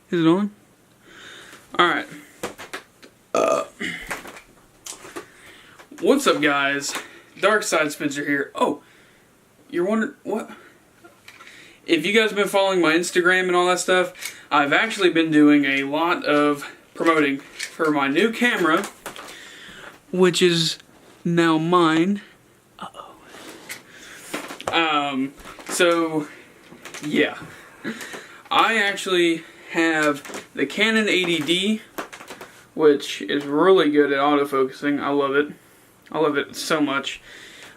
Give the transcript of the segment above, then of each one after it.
Is it on? Alright. What's up, guys? Dark Side Spencer here. Oh, you're wondering, what? If you guys have been following my Instagram and all that stuff, I've actually been doing a lot of promoting for my new camera, which is now mine. So, yeah. I actually have the Canon 80D, which is really good at autofocusing. I love it. I love it so much.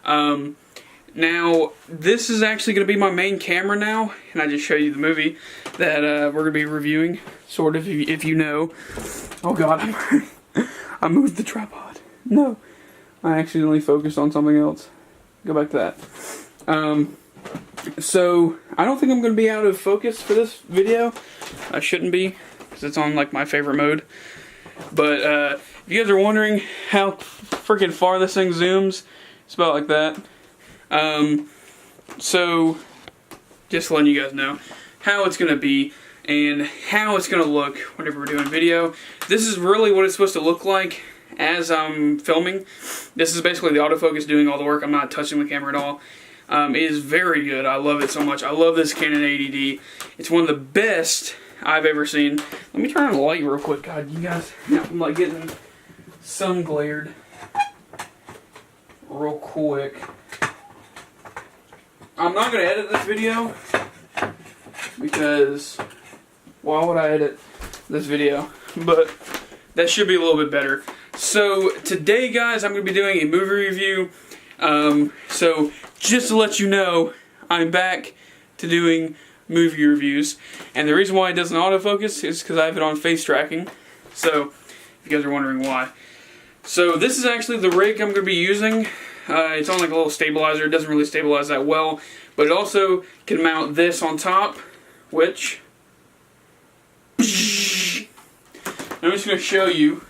Now, this is actually going to be my main camera now, and I just showed you the movie that we're going to be reviewing, sort of, if you know. Oh god, I moved the tripod. No, I accidentally focused on something else. Go back to that. So, I don't think I'm going to be out of focus for this video. I shouldn't be, because it's on, like, my favorite mode. But, if you guys are wondering how freaking far this thing zooms, it's about like that. So, just letting you guys know how it's going to be and how it's going to look whenever we're doing video. This is really what it's supposed to look like as I'm filming. This is basically the autofocus doing all the work. I'm not touching the camera at all. It is very good. I love it so much. I love this Canon 80D. It's one of the best I've ever seen. Let me turn on the light real quick. God, you guys, I'm like getting sun glared real quick. I'm not going to edit this video because why would I edit this video? But that should be a little bit better. So today, guys, I'm going to be doing a movie review. So just to let you know, I'm back to doing movie reviews, and the reason why it doesn't autofocus is because I have it on face tracking. So if you guys are wondering why. So this is actually the rig I'm going to be using. It's on like a little stabilizer. It doesn't really stabilize that well, but it also can mount this on top, which I'm just going to show you.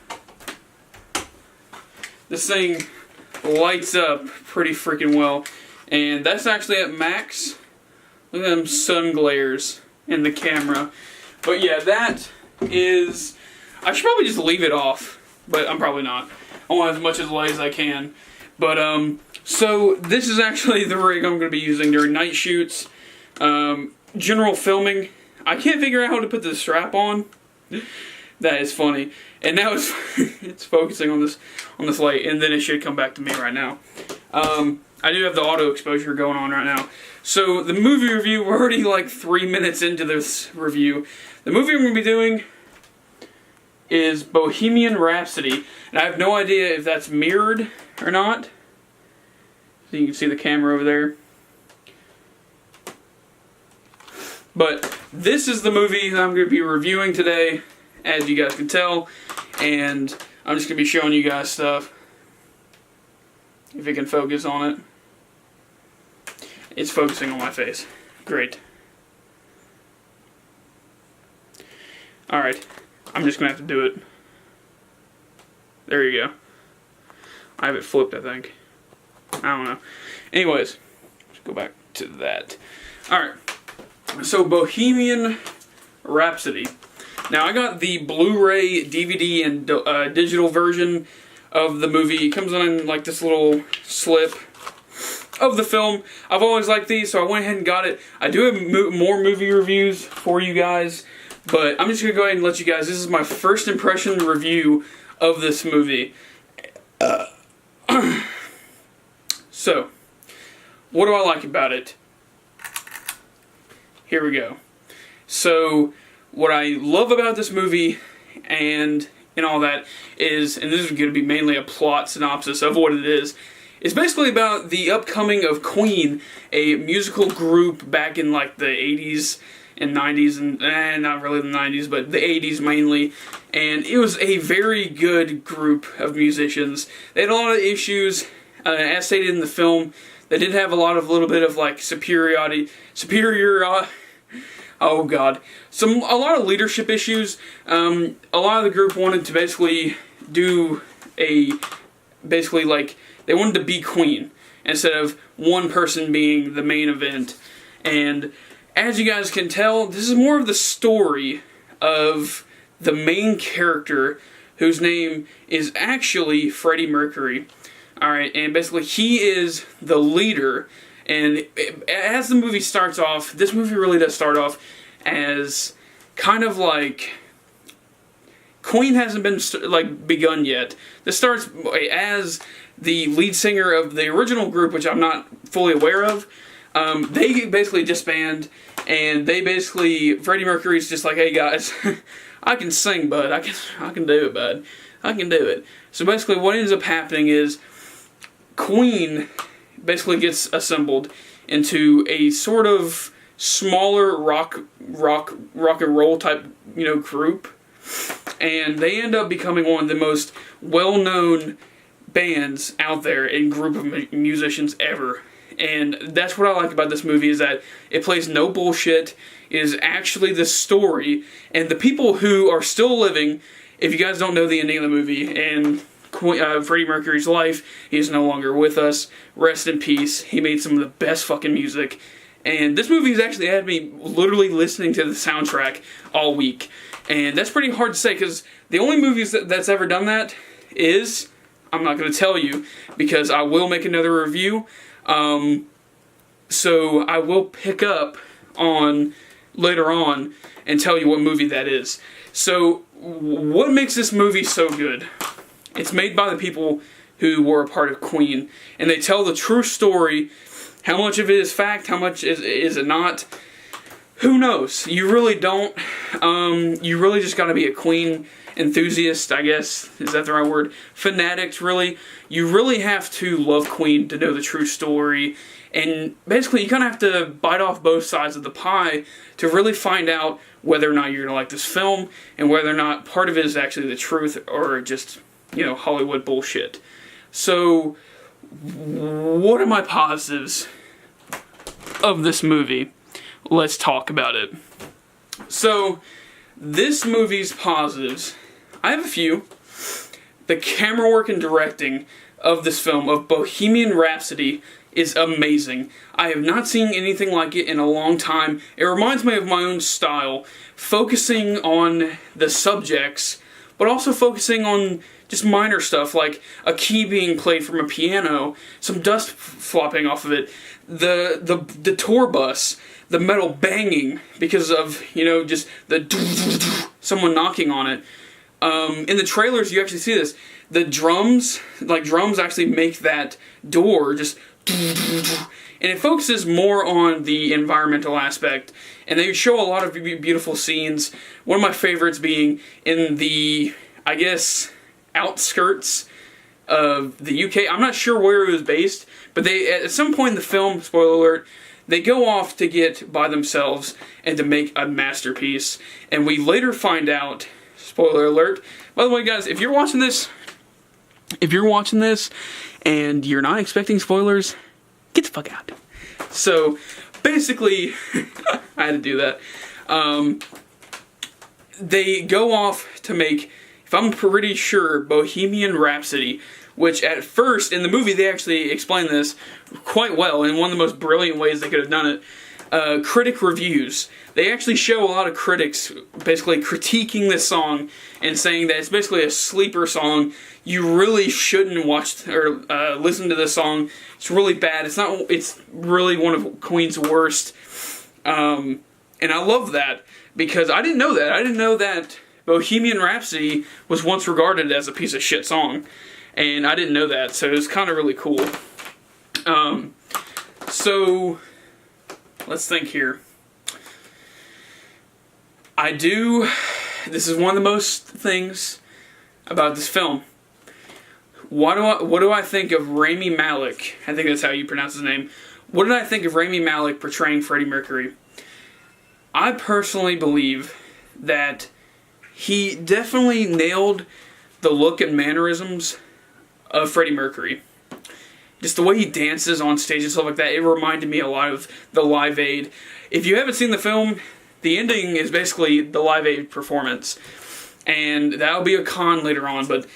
This thing lights up pretty freaking well, and that's actually at max. Look at them sun glares in the camera. But yeah, that is, I should probably just leave it off, but I'm probably not. I want as much light as I can. But so this is actually the rig I'm going to be using during night shoots, general filming. I can't figure out how to put the strap on. That is funny. And now it's it's focusing on this light, and then it should come back to me right now. I do have the auto exposure going on right now. So the movie review, we're already like 3 minutes into this review. The movie I'm going to be doing is Bohemian Rhapsody, and I have no idea if that's mirrored or not. So you can see the camera over there. But this is the movie that I'm going to be reviewing today, as you guys can tell, and I'm just going to be showing you guys stuff. If it can focus on it. It's focusing on my face. Great. Alright. I'm just going to have to do it. There you go. I have it flipped, I think. I don't know. Anyways, let's go back to that. Alright. So, Bohemian Rhapsody. Now, I got the Blu-ray, DVD, and digital version of the movie. It comes on like this little slip of the film. I've always liked these, so I went ahead and got it. I do have more movie reviews for you guys, but I'm just going to go ahead and let you guys, this is my first impression review of this movie. So, what do I like about it? Here we go. So, what I love about this movie and all that is, and this is going to be mainly a plot synopsis of what it is basically about the upcoming of Queen, a musical group back in like the 80s and 90s, and not really the 90s, but the 80s mainly, and it was a very good group of musicians. They had a lot of issues, as stated in the film. They did have a little bit of like oh god, a lot of leadership issues. A lot of the group wanted to basically do they wanted to be Queen instead of one person being the main event. And as you guys can tell, this is more of the story of the main character, whose name is actually Freddie Mercury. Alright, and basically he is the leader, and as the movie starts off, this movie really does start off as kind of like Queen hasn't been begun yet. This starts as the lead singer of the original group, which I'm not fully aware of. They basically disband, and Freddie Mercury's just like, hey guys, I can sing, bud. I can do it, bud. I can do it. So basically what ends up happening is Queen basically gets assembled into a sort of smaller rock and roll type, group, and they end up becoming one of the most well-known bands out there and group of musicians ever. And that's what I like about this movie, is that it plays no bullshit. It is actually the story, and the people who are still living, if you guys don't know the ending of the movie, and Freddie Mercury's life, he is no longer with us. Rest in peace. He made some of the best fucking music. And this movie has actually had me literally listening to the soundtrack all week. And that's pretty hard to say, because the only movies that's ever done that is, I'm not going to tell you, because I will make another review. So I will pick up on later on and tell you what movie that is. So what makes this movie so good? It's made by the people who were a part of Queen, and they tell the true story. How much of it is fact, how much is it not? Who knows? You really don't. You really just gotta be a Queen enthusiast, I guess. Is that the right word? Fanatics, really. You really have to love Queen to know the true story. And basically, you kind of have to bite off both sides of the pie to really find out whether or not you're going to like this film, and whether or not part of it is actually the truth, or just, Hollywood bullshit. So, what are my positives of this movie? Let's talk about it. So, this movie's positives, I have a few. The camera work and directing of this film, of Bohemian Rhapsody, is amazing. I have not seen anything like it in a long time. It reminds me of my own style, focusing on the subjects, but also focusing on just minor stuff, like a key being played from a piano, some dust flopping off of it, the tour bus, the metal banging because of, just the someone knocking on it. In the trailers, you actually see this. The drums actually make that door just, and it focuses more on the environmental aspect, and they show a lot of beautiful scenes. One of my favorites being in the, I guess, outskirts of the UK. I'm not sure where it was based, but they, at some point in the film, spoiler alert, they go off to get by themselves and to make a masterpiece. And we later find out, spoiler alert, by the way guys, if you're watching this and you're not expecting spoilers, get the fuck out. So, basically, I had to do that. They go off to make, if I'm pretty sure, Bohemian Rhapsody, which at first, in the movie, they actually explain this quite well, in one of the most brilliant ways they could have done it. Critic reviews. They actually show a lot of critics basically critiquing this song and saying that it's basically a sleeper song. You really shouldn't watch or listen to this song. It's really bad. It's really one of Queen's worst. And I love that, because I didn't know that. I didn't know that Bohemian Rhapsody was once regarded as a piece of shit song. And I didn't know that, so it was kind of really cool. So, let's think here. This is one of the most things about this film. What do I think of Rami Malek? I think that's how you pronounce his name. What did I think of Rami Malek portraying Freddie Mercury? I personally believe that he definitely nailed the look and mannerisms of Freddie Mercury. Just the way he dances on stage and stuff like that, it reminded me a lot of the Live Aid. If you haven't seen the film, the ending is basically the Live Aid performance. And that'll be a con later on, but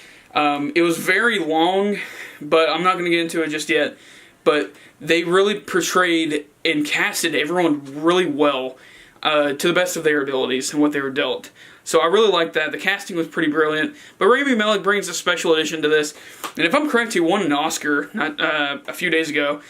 it was very long, but I'm not going to get into it just yet. But they really portrayed and casted everyone really well. to the best of their abilities and what they were dealt. So I really liked that. The casting was pretty brilliant. But Rami Malek brings a special edition to this. And if I'm correct, he won an Oscar a few days ago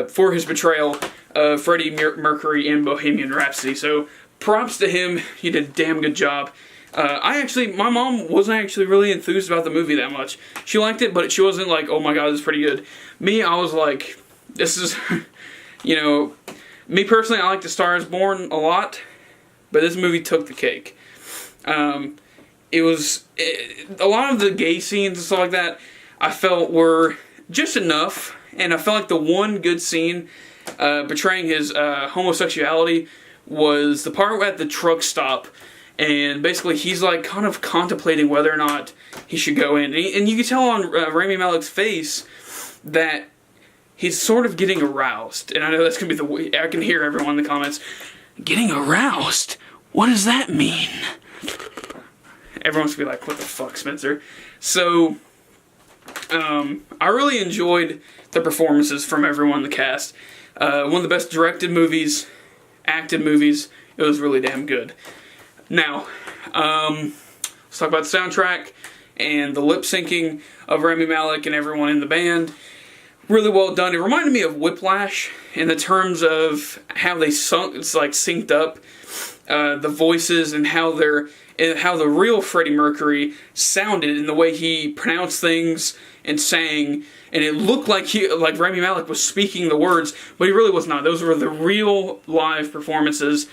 for his portrayal of Freddie Mercury in Bohemian Rhapsody. So props to him. He did a damn good job. My mom wasn't actually really enthused about the movie that much. She liked it, but she wasn't like, oh my god, this is pretty good. Me, I was like, this is, you know, me personally, I like The Star is Born a lot, but this movie took the cake. A lot of the gay scenes and stuff like that, I felt were just enough, and I felt like the one good scene portraying his homosexuality was the part at the truck stop, and basically he's like kind of contemplating whether or not he should go in, and you can tell on Rami Malek's face that he's sort of getting aroused. And I know that's gonna be the way I can hear everyone in the comments, getting aroused? What does that mean? Everyone's gonna be like, what the fuck, Spencer? So I really enjoyed the performances from everyone in the cast. One of the best directed movies, acted movies. It was really damn good. Now, let's talk about the soundtrack and the lip syncing of Rami Malek and everyone in the band. Really well done. It reminded me of Whiplash in the terms of how they synced up the voices and how the real Freddie Mercury sounded and the way he pronounced things and sang, and it looked like Rami Malek was speaking the words, but he really was not. Those were the real live performances,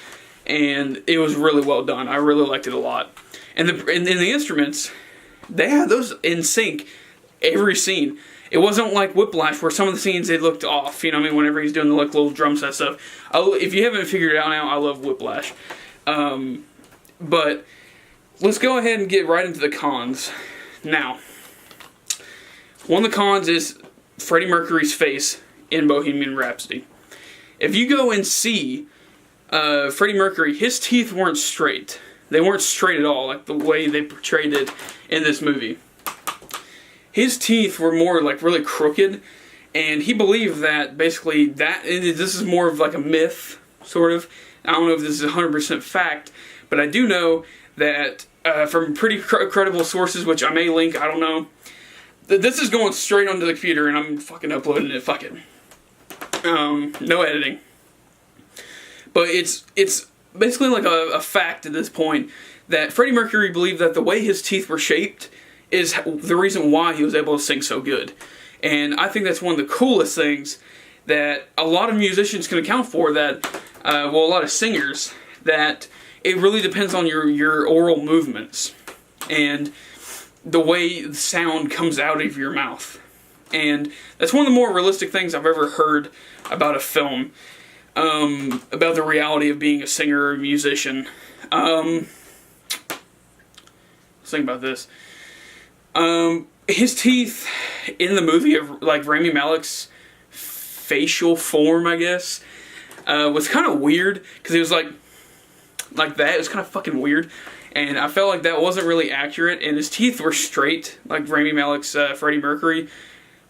and it was really well done. I really liked it a lot. And the instruments, they had those in sync every scene. It wasn't like Whiplash, where some of the scenes they looked off. You know what I mean? Whenever he's doing the little drum set stuff. If you haven't figured it out now, I love Whiplash. But let's go ahead and get right into the cons. Now, one of the cons is Freddie Mercury's face in Bohemian Rhapsody. If you go and see Freddie Mercury, his teeth weren't straight. They weren't straight at all, like the way they portrayed it in this movie. His teeth were more like really crooked, and he believed that basically this is more of like a myth, sort of. I don't know if this is 100% fact, but I do know that from pretty credible sources, which I may link, I don't know, that this is going straight onto the computer and I'm fucking uploading it, fuck it. No editing. But it's basically like a fact at this point that Freddie Mercury believed that the way his teeth were shaped is the reason why he was able to sing so good. And I think that's one of the coolest things that a lot of musicians can account for, that, a lot of singers, that it really depends on your oral movements and the way the sound comes out of your mouth. And that's one of the more realistic things I've ever heard about a film, about the reality of being a singer or a musician. Let's think about this. His teeth in the movie of like Rami Malek's facial form, I guess, was kind of weird because it was like that. It was kind of fucking weird, and I felt like that wasn't really accurate. And his teeth were straight, like Rami Malek's Freddie Mercury.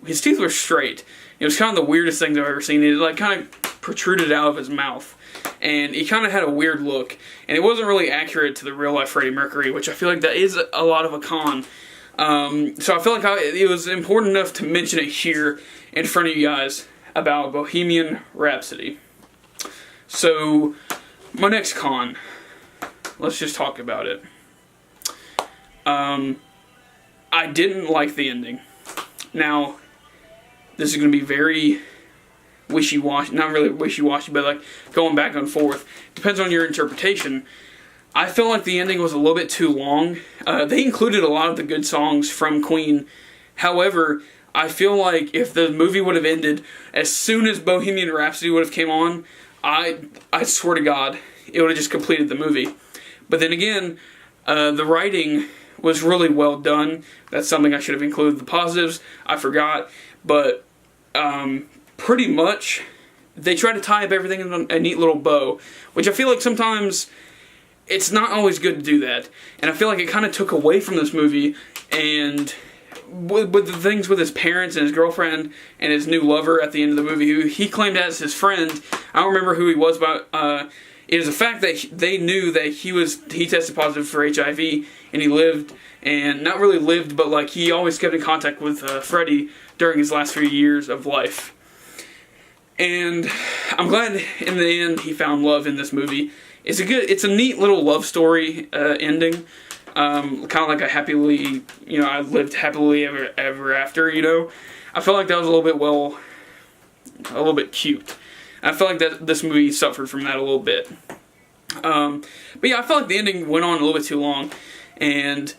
His teeth were straight. It was kind of the weirdest things I've ever seen. It like kind of protruded out of his mouth, and he kind of had a weird look, and it wasn't really accurate to the real life Freddie Mercury, which I feel like that is a lot of a con. So I feel like it was important enough to mention it here in front of you guys about Bohemian Rhapsody. So, my next con, let's just talk about it. I didn't like the ending. Now, this is going to be very wishy-washy, not really wishy-washy, but like going back and forth. Depends on your interpretation. I feel like the ending was a little bit too long. They included a lot of the good songs from Queen. However, I feel like if the movie would have ended as soon as Bohemian Rhapsody would have came on, I swear to God, it would have just completed the movie. But then again, the writing was really well done. That's something I should have included the positives. I forgot. But pretty much, they try to tie up everything in a neat little bow, which I feel like sometimes it's not always good to do that. And I feel like it kind of took away from this movie, and with the things with his parents and his girlfriend and his new lover at the end of the movie, who he claimed as his friend. I don't remember who he was, but It is a fact that they knew that he tested positive for HIV, and he lived, and not really lived, but like he always kept in contact with Freddie during his last few years of life. And I'm glad in the end he found love in this movie. It's a neat little love story ending. Kind of like a happily, I lived happily ever after, I felt like that was a little bit cute. I felt like that this movie suffered from that a little bit. But yeah, I felt like the ending went on a little bit too long, and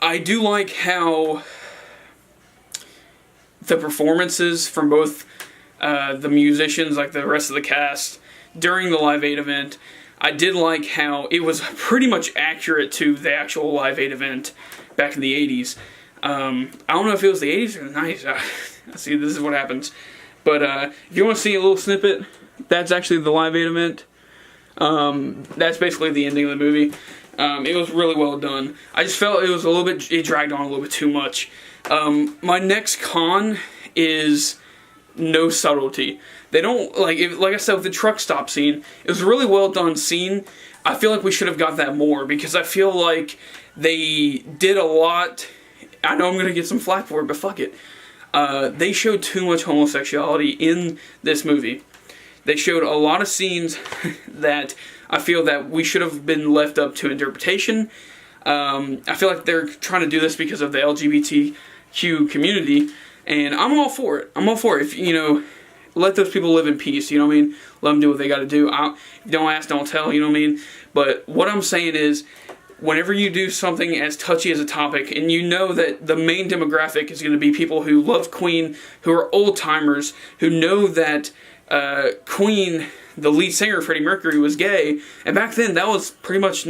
I do like how the performances from both the musicians, like the rest of the cast, during the Live Aid event, I did like how it was pretty much accurate to the actual Live Aid event back in the 80s. I don't know if it was the 80s or the 90s. See, this is what happens. But if you want to see a little snippet, that's actually the Live Aid event. That's basically the ending of the movie. It was really well done. I just felt it dragged on a little bit too much. My next con is no subtlety. They don't, like I said, with the truck stop scene, it was a really well done scene. I feel like we should have got that more, because I feel like they did a lot. I know I'm going to get some flack for it, but fuck it. They showed too much homosexuality in this movie. They showed a lot of scenes that I feel that we should have been left up to interpretation. I feel like they're trying to do this because of the LGBTQ community, and I'm all for it. I'm all for it. If, let those people live in peace, you know what I mean? Let them do what they got to do. Don't ask, don't tell, you know what I mean? But what I'm saying is, whenever you do something as touchy as a topic, and you know that the main demographic is going to be people who love Queen, who are old-timers, who know that Queen, the lead singer, Freddie Mercury, was gay, and back then that was pretty much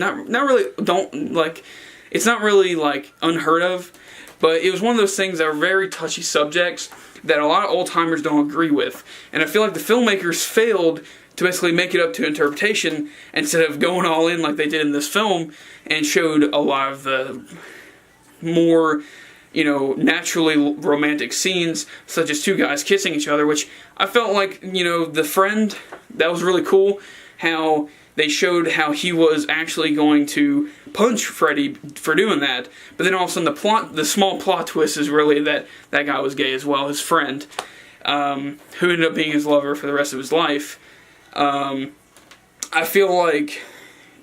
it's not really, like, unheard of, but it was one of those things that are very touchy subjects that a lot of old-timers don't agree with. And I feel like the filmmakers failed to basically make it up to interpretation instead of going all in like they did in this film and showed a lot of the more, naturally romantic scenes, such as two guys kissing each other, which I felt like, The Friend, that was really cool, how they showed how he was actually going to punch Freddie for doing that, but then all of a sudden the small plot twist is really that guy was gay as well, his friend, who ended up being his lover for the rest of his life. I feel like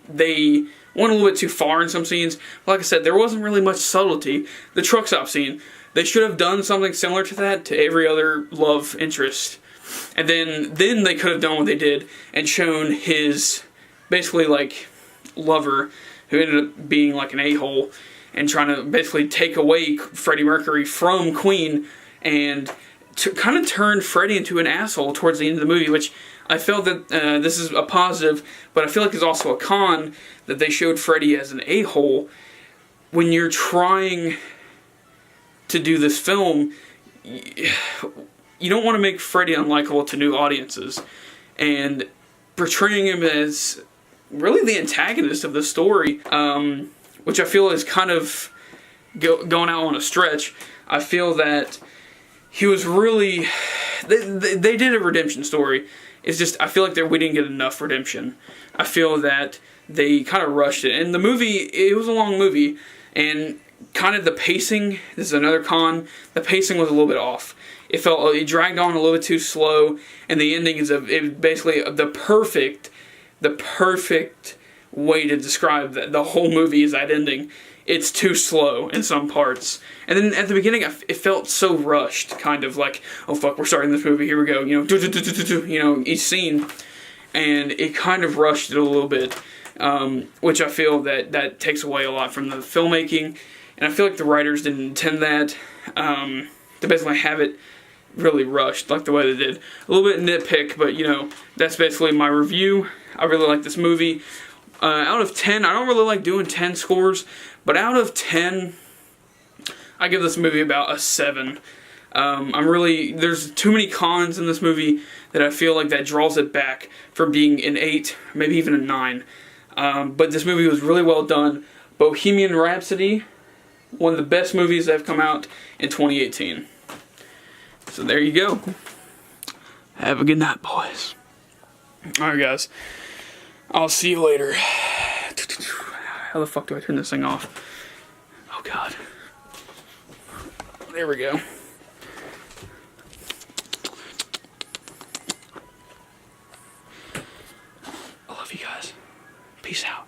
they went a little bit too far in some scenes. Like I said, there wasn't really much subtlety. The truck stop scene, they should have done something similar to that to every other love interest. And then they could have done what they did and shown his, basically, like, lover, who ended up being like an a-hole and trying to basically take away Freddie Mercury from Queen and to kind of turn Freddie into an asshole towards the end of the movie, which I felt that this is a positive, but I feel like it's also a con that they showed Freddie as an a-hole. When you're trying to do this film, you don't want to make Freddie unlikable to new audiences, and portraying him as really the antagonist of the story, which I feel is kind of going out on a stretch. I feel that he was really... They did a redemption story. It's just, I feel like we didn't get enough redemption. I feel that they kind of rushed it. And the movie, it was a long movie, and kind of the pacing, this is another con, the pacing was a little bit off. It dragged on a little bit too slow, and the ending is basically the perfect way to describe the whole movie is that ending. It's too slow in some parts. And then at the beginning, it felt so rushed, kind of like, oh fuck, we're starting this movie, here we go, each scene. And it kind of rushed it a little bit, which I feel that takes away a lot from the filmmaking. And I feel like the writers didn't intend that, to basically have it really rushed, like the way they did. A little bit nitpick, but that's basically my review. I really like this movie. Out of 10, I don't really like doing 10 scores, but out of 10, I give this movie about a 7. There's too many cons in this movie that I feel like that draws it back from being an 8, maybe even a 9. But this movie was really well done. Bohemian Rhapsody, one of the best movies that have come out in 2018. So there you go. Have a good night, boys. Alright, guys. I'll see you later. How the fuck do I turn this thing off? Oh god. There we go. I love you guys. Peace out.